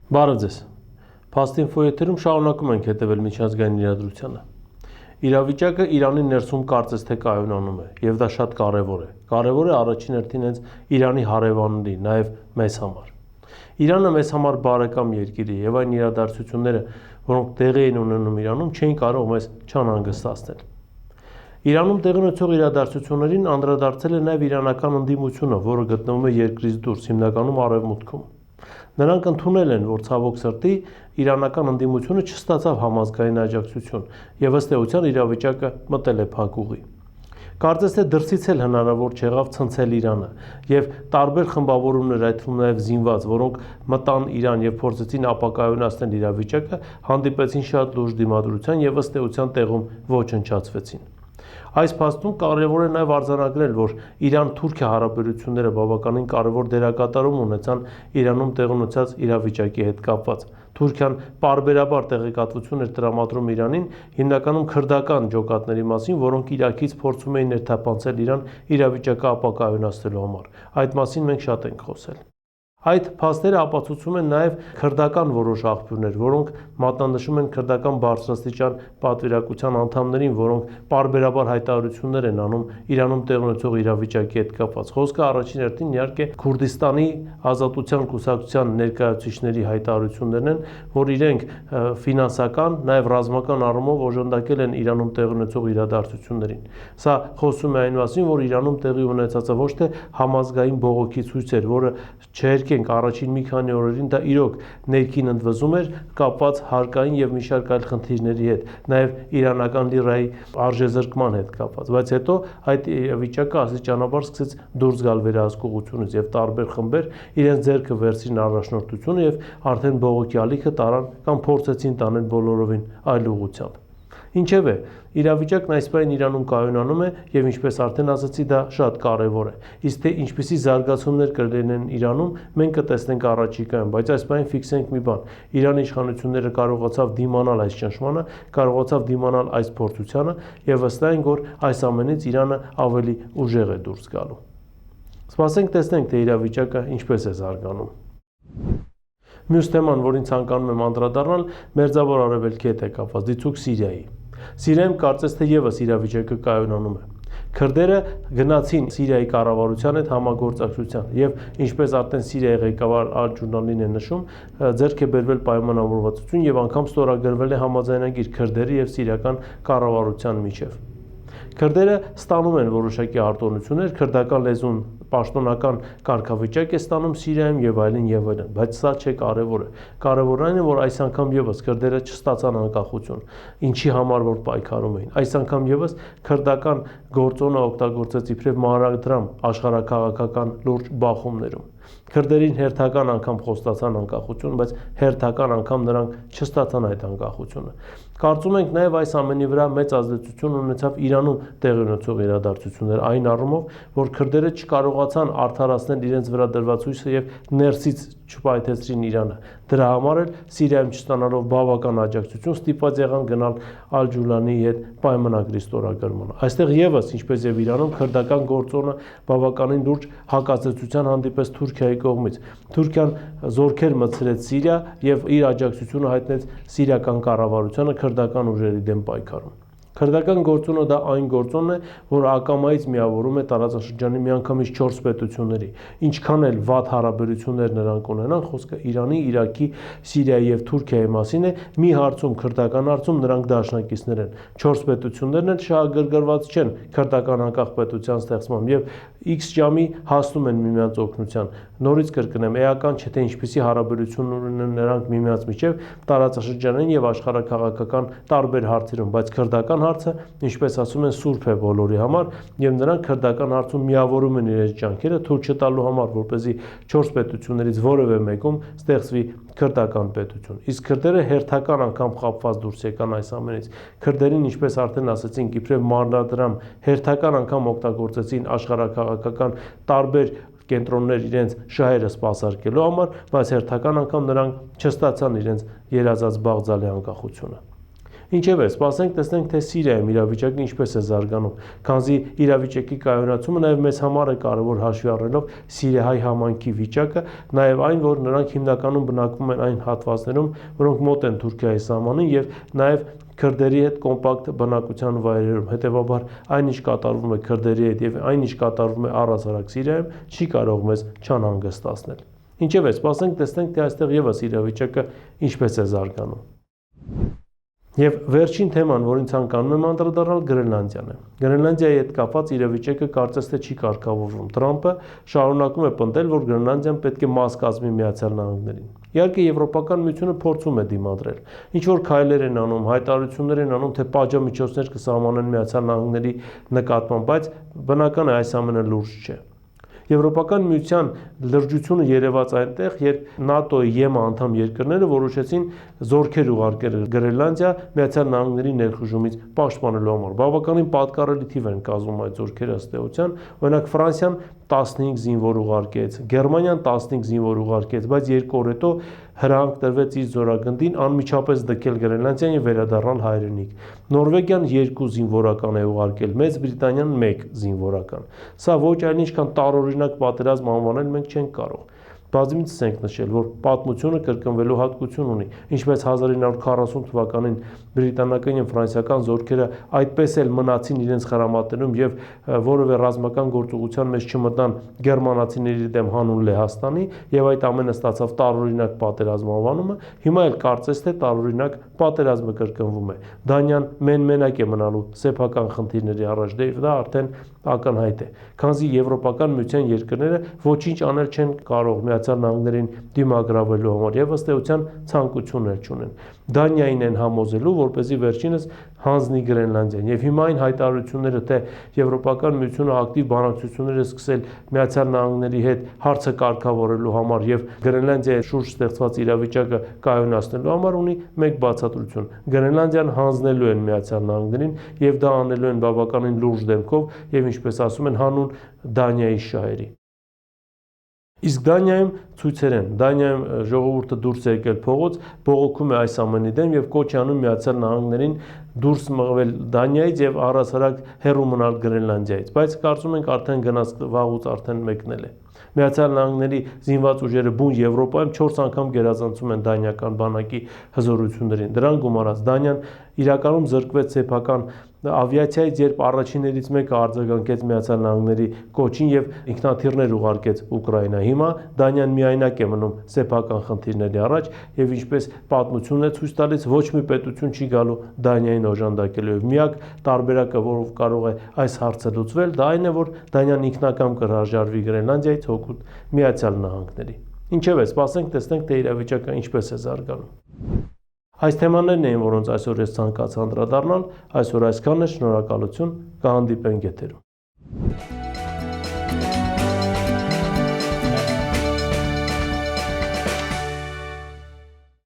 Բարև ձեզ։ Փաստինֆո եթերում շարունակում ենք հետևել միջազգային իրադրությանը։ Իրավիճակը Իրանի ներսում կարծես թե կայունանում է, եւ դա շատ կարեւոր է։ Կարեւոր է առաջին հերթին հենց Իրանի հարևանների, նաեւ մեզ համար։ Իրանը մեզ համար բարեկամ երկիր է, եւ այն իրադարձությունները, որոնք տեղի են ունենում Իրանում, չէին կարող մեզ չանհանգստացնել։ Իրանում տեղի ունեցող իրադարձություններին անդրադարձել է նաեւ իրանական ընդդիմությունը, որը գտնվում է երկրից դուրս, հիմնականում արևմուտքում։ Նրանք ընդունել են, որ ցավոք սրտի իրանական ընդդիմությունը չստացավ համազգային աջակցություն եւ ըստ էության իրավիճակը մտել է փակուղի։ Կարծես թե դրսից էլ հնարավոր չեղավ ցնցել Իրանը եւ տարբեր խմբավորումներ, այդ թվում նաեւ զինված, որոնք մտան Իրան եւ փորձեցին ապակայունացնել իրավիճակը, հանդիպեցին շատ լուրջ դիմադրության եւ ըստ էության տեղում ոչնչացվեցին։ Այս փաստում կարևոր է նաև արձանագրել, որ Իրան-Թուրքիա հարաբերությունները բավականին կարևոր դերակատարում ունեցան Իրանում տեղ ունեցած իրավիճակի հետ կապված։ Թուրքիան պարբերաբար տեղեկատվություն էր տրամադրում Իրանին, հիմնականում քրդական ջոկատների մասին, որոնք Իրաքից փորձում էին ներթափանցել Իրան իրավիճակը ապակայունացնելու համար։ Այդ մասին մենք շատ ենք խոսել։ Այդ փաստերը ապացուցում են նաև քրդական որոշ աղբյուրներ, որոնք մատնանշում են քրդական բարձրաստիճան պատվիրակության անդամներին, որոնք պարբերաբար հայտարարություններ են անում Իրանում տեղ ունեցող իրավիճակի հետ կապված։ Խոսքը առաջին հերթին իհարկե Քուրդիստանի ազատության կուսակցության ներկայացուցիչների հայտարարություններն են, որ իրենք ֆինանսական, նաև ռազմական առումով օժանդակել են Իրանում տեղ ունեցող իրադարձություններին։ Սա խոսում է այն մասին, որ Իրանում տեղի ունեցածը ոչ թե համազգային բողոքի ցույց էր, որը չհերկենք առաջին մի քանի օրերին դա իրոք ներքին ընդվզում էր կապված հարկային եւ մի շարք այլ խնդիրների հետ, նաեւ իրանական լիրայի արժեզրկման հետ կապված, բայց հետո այդ վիճակը աստիճանաբար սկսեց դուրս գալ վերահսկողությունից եւ տարբեր խմբեր իրենց ձեռքը վերցրին առաջնորդությունը եւ արդեն բողոքի ալիքը տարան կամ փորձեցին տանել բոլորովին այլ ուղղությամբ։ Ինչևէ, իրավիճակն այս պահին Իրանում կայունանում է եւ ինչպես արդեն ասացի, դա շատ կարեւոր է։ Իսկ թե ինչպիսի զարգացումներ կլինեն Իրանում, մենք կտեսնենք առաջիկայում, բայց այս պահին ֆիքսենք մի բան. Իրանի իշխանությունները կարողացավ դիմանալ այս ճնշմանը, կարողացավ դիմանալ այս փորձությանը եւ վստահ ենք, որ այս ամենից Իրանը ավելի ուժեղ է դուրս գալու։ Սպասենք տեսնենք, թե իրավիճակը ինչպես է զարգանում։ Մյուս թեման, որին ցանկանում եմ անդրադառնալ, Մերձավոր Արևելքի հետ է կապված, դիցուք Սիրիայի։ Սիրիայում կարծես թե եւս իրավիճակը կայունանում է։ Քրդերը գնացին Սիրիայի կառավարության հետ համագործակցության եւ ինչպես արդեն Սիրիայի ղեկավար ալ-Ջունանին է նշում, ձեռք է բերվել պայմանավորվածություն եւ անգամ ստորագրվել է համաձայնագիր քրդերի եւ սիրիական կառավարության միջեւ։ Քրդերը ստանում են որոշակի արտոնություններ, քրդական լեզուն պաշտոնական կարգավիճակ է ստանում Սիրիայում եւ այլն, բայց սա չէ կարեւորը։ Կարեւորն այն է, որ այս անգամ եւս քրդերը չստացան անկախություն, ինչի համար որ պայքարում էին։ Այս անգամ եւս քրդական գործոնը օգտագործեց իբրև մանրադրամ աշխարհաքաղաքական լուրջ բախումներում։ Քրդերին հերթական անգամ խոստացան անկախություն, բայց հերթական անգամ նրանք չստացան այդ անկախությունը։ Կարծում ենք նաև այս ամենի վրա մեծ ազդեցություն ունեցավ Իրանում տեղի ունեցող իրադարձությունները այն առումով, որ քրդերը չկարողացան արդարացնել իրենց վրա դրված հույսը եւ ներսից չպայթեցրին Իրանը։ Դրա համար էլ Սիրիայում չստանալով բավական աջակցություն ստիպված եղան գնալ Ալ-Ջուլանիի հետ պայմանագրի ստորագրման։ Այստեղ եւս, ինչպես եւ Իրանում, քրդական գործոնը բավականին լուրջ հակազդեցության հանդիպեց Թուրքիայի կողմից։ Թուրքիան զորքեր մտցրեց Սիրիա եւ իր աջակցությունը հայտնեց սիրիական կառավարությանը քրդական ուժերի դեմ պայքարում։ Քրդական գործոնը դա այն գործոնն է, որ ակամայից միավորում է տարածաշրջանի միանգամից 4 պետությունների։ Ինչքան էլ վատ հարաբերություններ նրանք ունենան, խոսքը Իրանի, Իրաքի, Սիրիայի եւ Թուրքիայի մասին է, մի հարցում, քրդական հարցում նրանք դաշնակիցներ են։ 4 պետություններն էլ շահագրգռված չեն քրդական անկախ պետության ստեղծմամբ եւ X ժամի հասնում են միմյանց օգնության։ Նորից կրկնեմ, էական չէ թե ինչպիսի հարաբերություն ունեն նրանք միմյանց միջև տարածաշրջանային եւ աշխարհաքաղաքական տարբեր հարցերում, բայց քրդական հարցը, ինչպես ասում են, սուրբ է բոլորի համար եւ նրանք քրդական հարցում միավորում են իրենց ջանքերը թույլ չտալու համար, որպեսզի 4 պետություններից որևէ մեկում ստեղծվի քրդական պետություն։ Իսկ քրդերը հերթական անգամ խապված դուրս եկան այս ամենից։ Քրդերին, ինչպես արդեն ասացինք, իբրև մանրադրամ հերթական անգամ օգտագործեցին աշխարհաքաղաքական տարբեր կենտրոններ իրենց շահերը սպասարկելու համար, բայց հերթական անգամ նրանք չստացան իրենց երազած բաղձալի անկախությունը։ Ինչևէ, սպասենք տեսնենք, թե Սիրիայում իրավիճակը ինչպես է զարգանում, քանզի իրավիճակի կայունացումը նաև մեզ համար է կարևոր հաշվի առնելով սիրիահայ համայնքի վիճակը, նաև այն, որ նրանք հիմնականում բնակվում են այն հատվածներում, որոնք մոտ են Թուրքիայի սահմանին եւ նաև քրդերի հետ կոմպակտ բնակության վայրերում, հետևաբար այն ինչ կատարվում է քրդերի հետ եւ այն ինչ կատարվում է առհասարակ Սիրիայում, չի կարող մեզ չանհանգստացնել։ Ինչևէ, սպասենք տեսնենք, թե այստեղ եւս իրավիճակը ինչպես է զարգանում։ Եվ վերջին թեման, որին ցանկանում եմ անդրադառնալ, Գրենլանդիան է։ Գրենլանդիայի հետ կապված իրավիճակը կարծես թե չի կարգավորվում։ Թրամփը շարունակում է պնդել, որ Գրենլանդիան պետք է մաս կազմի Միացյալ Նահանգներին։ Իհարկե, Եվրոպական միությունը փորձում է դիմադրել։ Ինչ որ քայլեր են անում, հայտարարություններ են անում, թե պատժամիջոցներ կսահմանեն Միացյալ Նահանգների նկատմամբ, բայց բնական է, այս ամենը լուրջ չէ։ Եվրոպական միության լրջությունը երևաց այնտեղ, երբ ՆԱՏՕ-ի ԵՄ անդամ երկրները որոշեցին զորքեր ուղարկել Գրենլանդիա Միացյալ Նահանգների ներխուժումից պաշտպանելու համար։ Բավականին պատկառելի թիվ են կազմում այդ զորքերը ըստ էության, օրինակ Ֆրանսիան 15 զինվոր ուղարկեց, Գերմանիան 15 զինվոր ուղարկեց, բայց 2 օր հետո հրահանգ տրվեց իր զորագնդին անմիջապես դքել Գրենլանդիան եւ վերադառնալ հայրենիք։ Նորվեգիան 2 զինվորական է ուղարկել, Մեծ Բրիտանիան 1 զինվորական։ Սա ոչ այլ ինչ քան տարօրինակ պատերազմ անվանել մենք չենք կարող։ Բազմիցս ենք նշել, որ պատմությունը կրկնվելու հատկություն ունի, ինչպես 1940 թվականին բրիտանական եւ ֆրանսիական զորքերը այդպես էլ մնացին իրենց խրամատներում եւ որևէ ռազմական գործողության մեջ չմտնան գերմանացիների դեմ հանուն Լեհաստանի եւ այդ ամենը ստացավ տարօրինակ պատերազմ անվանումը, հիմա էլ կարծես թե տարօրինակ պատերազմը կրկնվում է։ Դանիան մենակ է մնալու սեփական խնդիրների առաջ, դա արդեն ակնհայտ է, քանզի Եվրոպական միության երկրները ոչինչ անել չեն կարող Միացյալ Նահանգներին դիմագրավելու համար եւ ըստ էության ցանկություններ չունեն։ Դանիային են համոզելու, որպեսզի վերջինս հանձնի Գրենլանդիան եւ հիմա այն հայտարարությունները, թե Եվրոպական միությունը ակտիվ բանակցություններ է սկսել Միացյալ Նահանգների հետ հարցը կարգավորելու համար եւ Գրենլանդիայի շուրջ ստեղծված իրավիճակը կայունացնելու համար ունի մեկ բացատրություն։ Գրենլանդիան հանձնելու են Միացյալ Նահանգներին եւ դա անելու են բավականին լուրջ դեմքով եւ ինչպես ասում են հանուն Դանիայի շահերի։ Իսկ Դանիայում ցույցեր են, Դանիայում ժողովուրդը դուրս է եկել փողոց, բողոքում է այս ամենի դեմ եւ կոչ է անում Միացյալ Նահանգներին դուրս մղվել Դանիայից եւ առհասարակ հեռու մնալ Գրենլանդիայից, բայց կարծում ենք արդեն գնաց վաղուց արդեն մեկնել է։ Միացյալ Նահանգների զինված ուժերը բուն Եվրոպայում 4 անգամ գերազանցում են դանիական բանակի հզորություններին։ Դրան գումարած Դանիան իրականում զրկվեց սեփական ավիացիայից, երբ առաջիններից մեկը արձագանքեց Միացյալ Նահանգների կոչին եւ ինքնաթիռներ ուղարկեց Ուկրաինա։ Հիմա Դանիան միայնակ է մնում սեփական խնդիրների առաջ եւ ինչպես պատմությունն է ցույց տալիս, ոչ մի պետություն չի գալու Դանիային օժանդակելու եւ միակ տարբերակը, որով կարող է այս հարցը լուծվել, դա այն է, որ Դանիան ինքնակամ կհրաժարվի Գրենլանդիայից հօգուտ Միացյալ Նահանգների։ Ինչևէ, սպասենք տեսնենք, թե իրավիճակը ինչպես է զարգանում։ Այս թեմաներն էին, որոնց այսօր ես ցանկացա անդրադառնալ, այսօր այսքանն է, շնորհակալություն, կհանդիպենք եթերում։